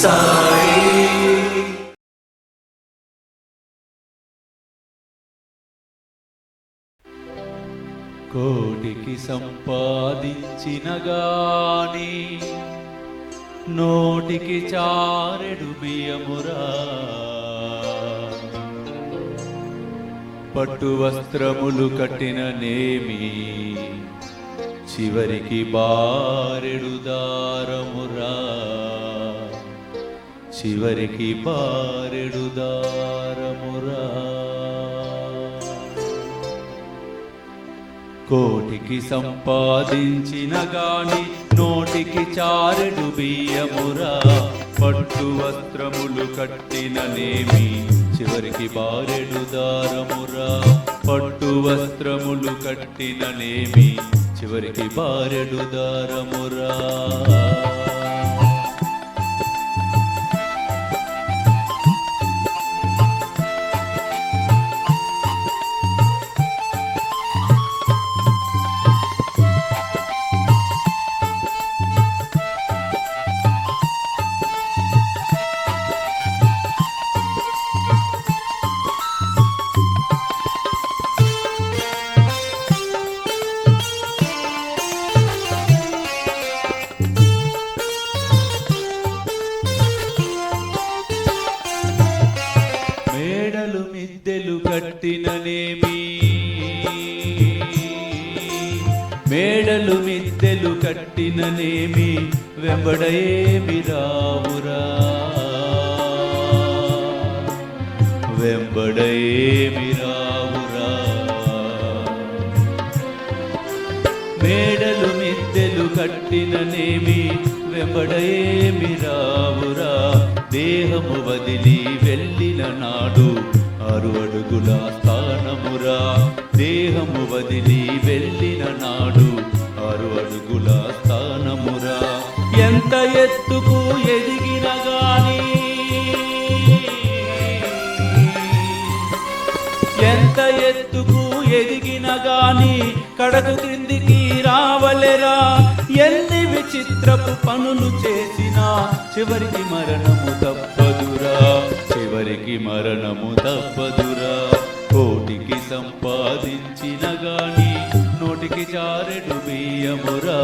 సాయి. కోటికి సంపాదించిన గాని నోటికి చారెడు బియ్యమురా, పట్టు వస్త్రములు కట్టిన నేమి చివరికి బారెడు దారమురా, చివరికి బారెడు దారమురా. కోటికి సంపాదించిన గాని నోటికి చారెడు బియ్యమురా, పట్టు వస్త్రములు కట్టిన నేమి చివరికి బారెడు దారమురా, పట్టు వస్త్రములు కట్టిన నేమి చివరికి బారెడు దారమురా. మేడలు మిద్దెలు కట్టిననేమి, మేడలు మిద్దెలు కట్టిననేమి వెంబడేమి రావురా, వెంబడేమి రావురా. మేడలు మిద్దెలు కట్టిననేమి వెంబడేమి రావురా, దేహము వదిలి వెళ్ళిన నాడు 6 అడుగుల స్థానమురా, దేహము వదిలి వెళ్ళిన నాడు 6 అడుగుల స్థానమురా. ఎంత ఎత్తుకు ఎదిగిన గాని, ఎంత ఎత్తుకు ఎదిగిన గాని కడకు క్రిందికి రావలెరా, ఎన్ని విచిత్రపు పనులు చేసినా చివరికి మరణము తప్పదురా, చివరికి మరణము తప్పదురా. కోటికి సంపాదించిన గాని నోటికి చారెడు బియ్యమురా,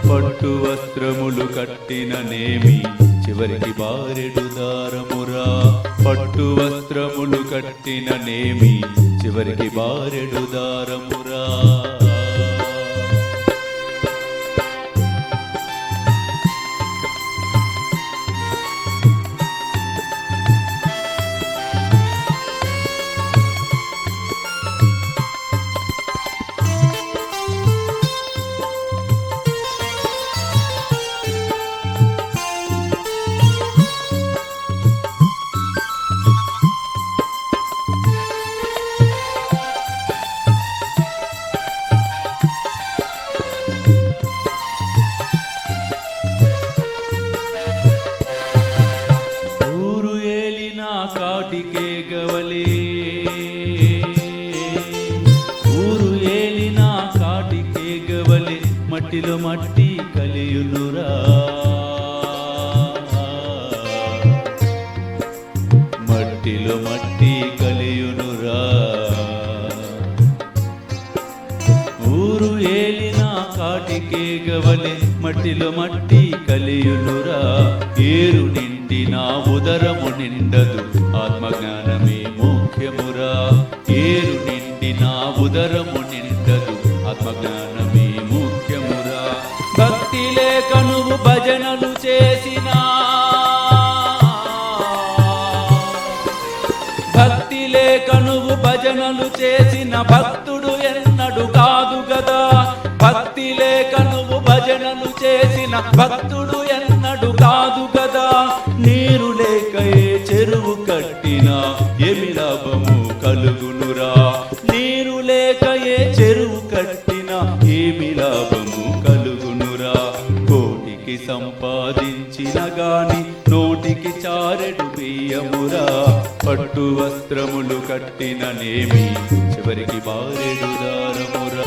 పట్టు వస్త్రములు కట్టిన నేమి చివరికి బారెడు దారమురా, పట్టు వస్త్రములు కట్టిన నేమి చివరికి బారెడు దారమురా. కాటికే గవలే, ఊరు ఏలిన కాటికే గవలే, మట్టిలో మట్టి కలియునురా, మట్టిలో మట్టి కలియునురా. ఊరు ఏలిన కాటికే గవలే, మట్టిలో మట్టి కలియునురా. ఏరు నిండిన ఉదరము నిండదు, ఆత్మజ్ఞానమే ముఖ్యమురా. ఏరు నిండిన ఉదరము నిండదు, ఆత్మజ్ఞానమే ముఖ్యమురా. భక్తి లేక నువ్వు భజనలు చేసినా, భక్తి లేక నువ్వు భజనలు చేసిన భక్తుడు ఎన్నడు కాదు గదా, భక్తి లేక నువ్వు భజనలు చేసిన భక్తుడు ఎన్నడు కాదు గదా. నీరు లేక ఏ చెరువు కట్టినా ఏమి లాభము కలుగునురా, నీరు లేక ఏ చెరువు కట్టినా ఏమి లాభము కలుగునురా. కోటికి సంపాదించిన గాని నోటికి చారెడు బియ్యమురా, పట్టు వస్త్రములు కట్టిన నేమి చివరికి బారెడు దారమురా.